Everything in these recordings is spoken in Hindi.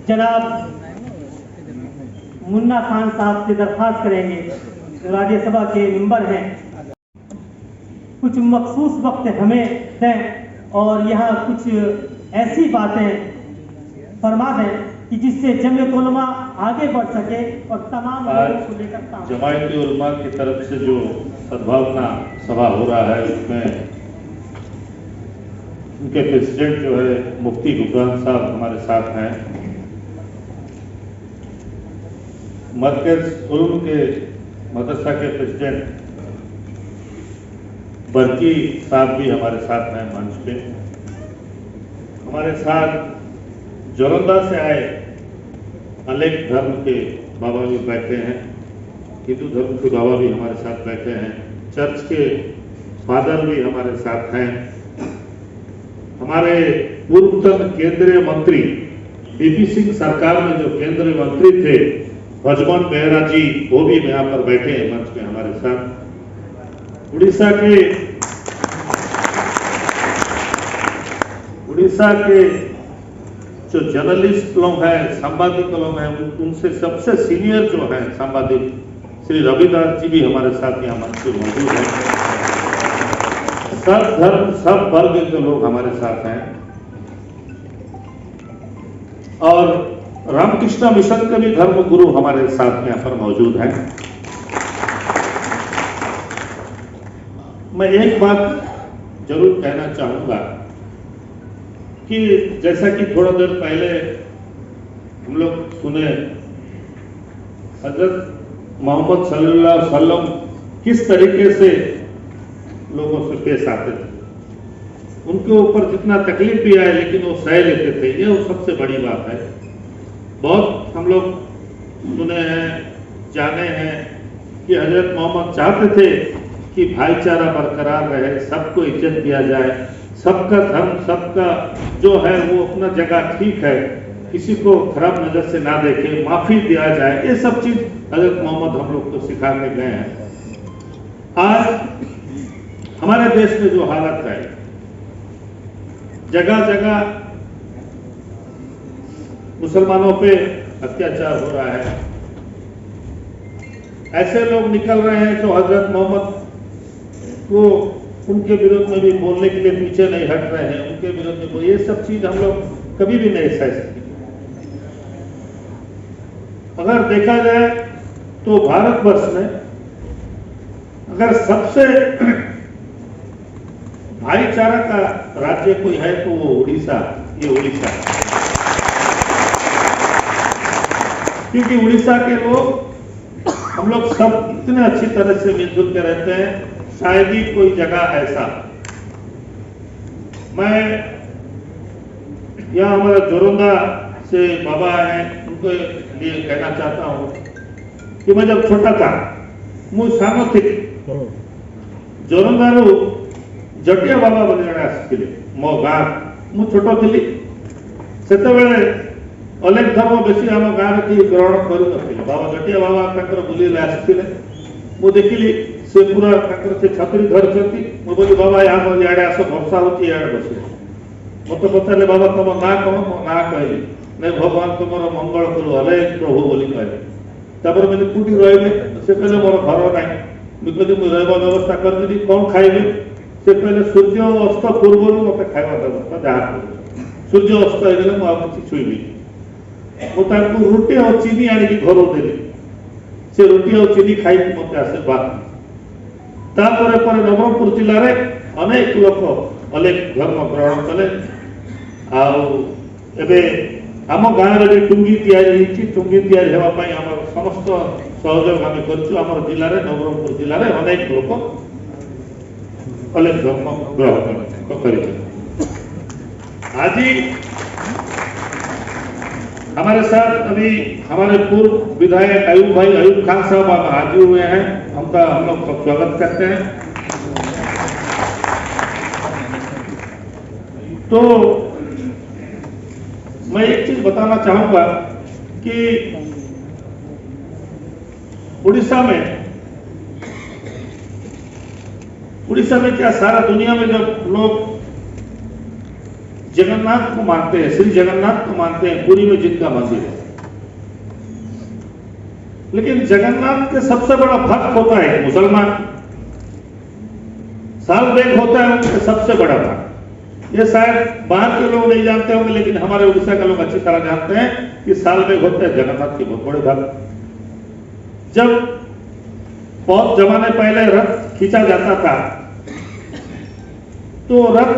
जनाब मुन्ना खान साहब से दरख्वास्त करेंगे, जो राज्यसभा के मेंबर हैं, कुछ मखसूस वक्त हमें दें और यहाँ कुछ ऐसी बातें फरमा दें कि जिससे जमीयत उलमा आगे बढ़ सके और तमाम लोगों को लेकर काम। जमायत उलमा की तरफ से जो सद्भावना सभा हो रहा है, उसमें उनके प्रेसिडेंट जो है मुफ्ती हुक्रान साहब हमारे साथ हैं। मरकज उलूम के मदरसा के प्रेसिडेंट बरकी साहब भी हमारे साथ हैं मंच पे। हमारे साथ जोरंदा से आए अनेक धर्म के बाबा भी बैठे हैं, हिंदू धर्म के बाबा भी हमारे साथ बैठे हैं, चर्च के फादर भी हमारे साथ हैं। हमारे पूर्वतन केंद्रीय मंत्री बीपी सिंह सरकार में जो केंद्रीय मंत्री थे भजमोहन बेहरा जी, वो भी यहाँ पर बैठे हैं मंच में हमारे साथ। उड़ीसा के जो जर्नलिस्ट लोग हैं, सांबादिक लोग हैं, उनसे सबसे सीनियर जो हैं सांबादिक श्री रविदास जी भी हमारे साथ यहाँ मंच पे मौजूद हैं। सब धर्म सब वर्ग के लोग हमारे साथ हैं और रामकृष्ण मिशन के भी धर्म गुरु हमारे साथ में यहाँ पर मौजूद हैं। मैं एक बात जरूर कहना चाहूंगा कि जैसा कि थोड़ा देर पहले हम लोग सुने, हजरत मोहम्मद सल्लल्लाहु अलैहि वसल्लम किस तरीके से लोगों से पेश आते थे, उनके ऊपर जितना तकलीफ भी आए लेकिन वो सह लेते थे। ये वो सबसे बड़ी बात है। बहुत हम लोग सुने हैं, जाने हैं कि हजरत मोहम्मद चाहते थे कि भाईचारा बरकरार रहे, सबको इज्जत दिया जाए, सबका धर्म सबका जो है वो अपना जगह ठीक है, किसी को खराब नजर से ना देखे, माफी दिया जाए। ये सब चीज हजरत मोहम्मद हम लोग को सिखा के गए हैं। आज हमारे देश में जो हालत है, जगह जगह मुसलमानों पे अत्याचार हो रहा है। ऐसे लोग निकल रहे हैं जो हजरत मोहम्मद को उनके विरोध में भी बोलने के लिए पीछे नहीं हट रहे हैं, उनके विरोध में। ये सब चीज हम लोग कभी भी नहीं सह सकते। अगर देखा जाए तो भारतवर्ष में अगर सबसे भाईचारा का राज्य कोई है तो वो उड़ीसा, ये उड़ीसा है। क्योंकि उड़ीसा के लोग हम लोग सब इतने अच्छी तरह से मिलजुल के रहते हैं, शायद ही कोई जगह ऐसा। मैं यहाँ हमारा जोरंदा से बाबा हैं, उनको लिए कहना चाहता हूँ कि मैं जब छोटा था मुझे सानो थी जोरंदा जटिया बाबा बनिया आसते मो गाँ मु छोट थी सेतेबेले अनेक धर्म बेसी आम गाँव में ग्रहण कर बाबा जटिया बाबा बुले आसते मु देखिली से पूरा से छतरी धरती। मुझे बाबा यहाँ इे आस वर्षा होती इे बस मत पचारे बाबा तुम ना कह मो ना कहली नहीं भगवान तुम मंगल करू हले प्रभु बोली कहले। मैं कौटी रही से कहले मोर घर ना मुझे मुझे व्यवस्था करदेवी कौन खाइबे से कहले सूर्य अस्त पूर्व मत खावा व्यवस्था जहाँ कर सूर्य अस्त हो कि छुईबी मुझे रुटी और चीनी आनिकी घर देली से रुटी और चीनी खाई मत आशीर्वाद। नवरंगपुर जिले में अनेक लोक अनेक धर्म ग्रहण कले। आम गाँव में टुंगी टुंगी होगापाई आम समस्त सहयोग आम कर जिले में नवरंगपुर जिले में अनेक लोक अनेक धर्म ग्रहण कर। आज हमारे साथ अभी हमारे पूर्व विधायक अयूब खान साहब हाजिर हुए हैं, उनका हम लोग स्वागत करते हैं। तो मैं एक चीज बताना चाहूंगा कि उड़ीसा में क्या सारा दुनिया में जब लोग जगन्नाथ को मानते हैं, श्री जगन्नाथ को मानते हैं, पुरी में जिनका मंदिर है। लेकिन जगन्नाथ के सबसे बड़ा भक्त होता है मुसलमान, सालबेग होता है उनका सबसे बड़ा भक्त। ये शायद बाहर के लोग नहीं जानते होंगे, लेकिन हमारे उड़ीसा के लोग अच्छी तरह जानते हैं कि सालबेग होते हैं जगन्नाथ के बहुत बड़े भक्त। जब बहुत जमाने पहले रथ खींचा जाता था तो रथ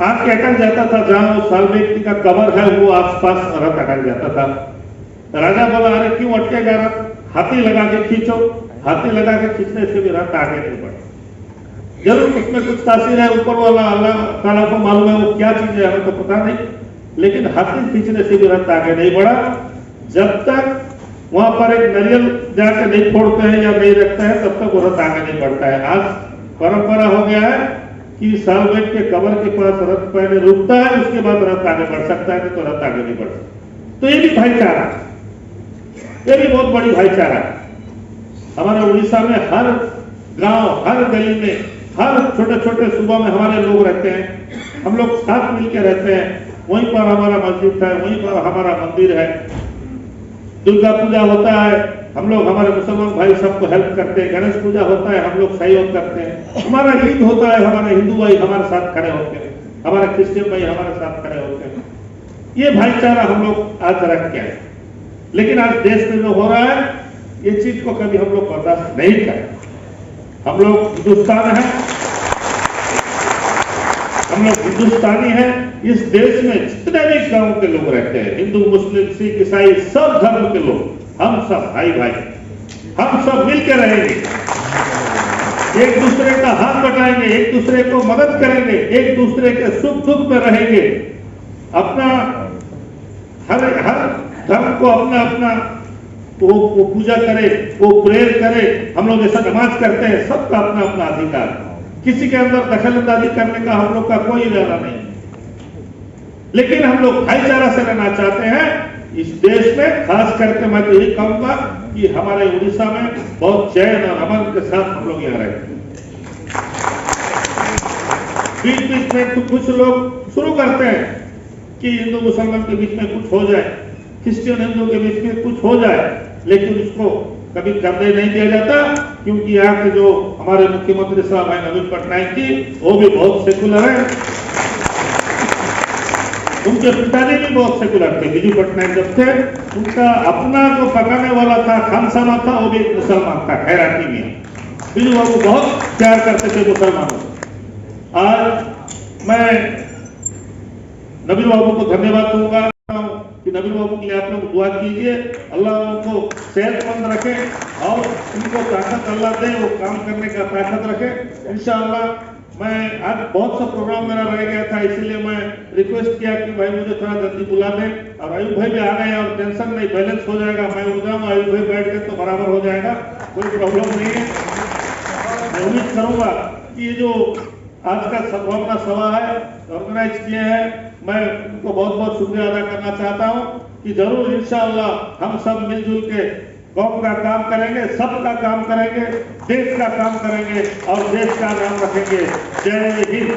आके अटक जाता था, जहां वो सालबेग जी का कबर है वो आसपास रथ अटक जाता था। राजा बोला, अरे क्यों अटकेगा रथ, हाथी लगा के खींचो। हाथी लगा के खींचने से भी रथ आगे नहीं बढ़ा। जरूर उसमें कुछ तासीर है, ऊपर वाला अल्लाह ताला को मालूम है वो क्या चीज है, हमें तो पता नहीं, लेकिन हाथी खींचने से भी रथ आगे नहीं बढ़ा। जब तक वहां पर एक नारियल जाके नहीं फोड़ते हैं या नहीं रखते हैं तब तक वो रथ आगे नहीं बढ़ता है। आज परंपरा हो गया है कि सालबेग के कबर के पास रथ पहले रुकता है, उसके बाद रथ आगे बढ़ सकता है, तो रथ आगे नहीं बढ़ सकता। तो ये भी भाईचारा, ये भी बहुत बड़ी भाईचारा है। हमारे उड़ीसा में हर गांव, हर गली में, हर छोटे छोटे सूबा में हमारे लोग रहते हैं, हम लोग साथ मिलकर रहते हैं। वहीं पर हमारा मस्जिद है, वहीं पर हमारा मंदिर है। दुर्गा पूजा होता है, हम लोग हमारे मुसलमान भाई सबको हेल्प करते हैं। गणेश पूजा होता है, हम लोग सहयोग करते हैं। हमारा ईद होता है, हमारे हिंदू भाई हमारे साथ खड़े होते हैं, हमारे क्रिश्चियन भाई हमारे साथ खड़े होते हैं। ये भाईचारा हम लोग आज रख के आए। लेकिन आज देश में जो हो रहा है, ये चीज को कभी हम लोग बर्दाश्त नहीं करें। हम लोग हिंदुस्तान है, हम लोग हिंदुस्तानी हैं। इस देश में जितने भी गांव के लोग रहते हैं, हिंदू, मुस्लिम, सिख, ईसाई, सब धर्म के लोग, हम सब भाई भाई, हम सब मिलकर रहेंगे, एक दूसरे का हाथ बटाएंगे, एक दूसरे को मदद करेंगे, एक दूसरे के सुख दुख में रहेंगे। अपना हर धर्म को अपना अपना वो पूजा करे, वो प्रेयर करे। हम लोग जैसा नमाज करते हैं, सबका अपना अपना अधिकार, किसी के अंदर दखलंदाजी करने का हम लोग का कोई इरादा नहीं। लेकिन हम लोग भाईचारा से रहना चाहते हैं इस देश में। खास करके मैं तो यही कहूंगा कि हमारे उड़ीसा में बहुत चैन और अमन के साथ हम लोग यहाँ रहते हैं। बीच बीच में तो कुछ लोग शुरू करते हैं कि हिंदू मुसलमान के बीच में कुछ हो जाए, क्रिश्चियन हिंदू के बीच में कुछ हो जाए, लेकिन उसको कभी करने नहीं दिया जाता, क्योंकि यहाँ के जो हमारे मुख्यमंत्री साहब हैं नवीन पटनायक जी, वो भी बहुत सेकुलर है। उनके पिताजी भी बहुत सेकुलर थे, बिजू पटनायक जब थे, उनका अपना जो पकाने वाला था, खानसामा था, वो भी मुसलमान था, खैराती में। बिजू बाबू बहुत प्यार करते थे मुसलमानों से। आज मैं नबील बाबू को धन्यवाद दूंगा कि नबील बाबू के लिए आप लोग दुआ कीजिए, अल्लाह उनको सेहतमंद रखे और उनको ताकत अल्लाह दे, वो काम करने का ताकत रखे इंशाअल्लाह। मैं आज बहुत सा प्रोग्राम मेरा रह गया था, इसीलिए मैं रिक्वेस्ट किया कि भाई मुझे थोड़ा जल्दी बुला दें, और आयुब भाई भी आ गए और टेंशन नहीं, बैलेंस हो जाएगा। मैं उड़ जाऊंगा, आयुब भाई बैठ गए तो बराबर हो जाएगा, कोई प्रॉब्लम नहीं है। मैं उम्मीद करूंगा कि ये जो आज का सद्भावना सभा है ऑर्गेनाइज किए हैं, मैं उनको बहुत बहुत शुक्रिया अदा करना चाहता हूं कि जरूर इंशाअल्लाह हम सब मिलजुल के कौम का काम करेंगे, सबका काम करेंगे, देश का काम करेंगे और देश का नाम रखेंगे। जय हिंद।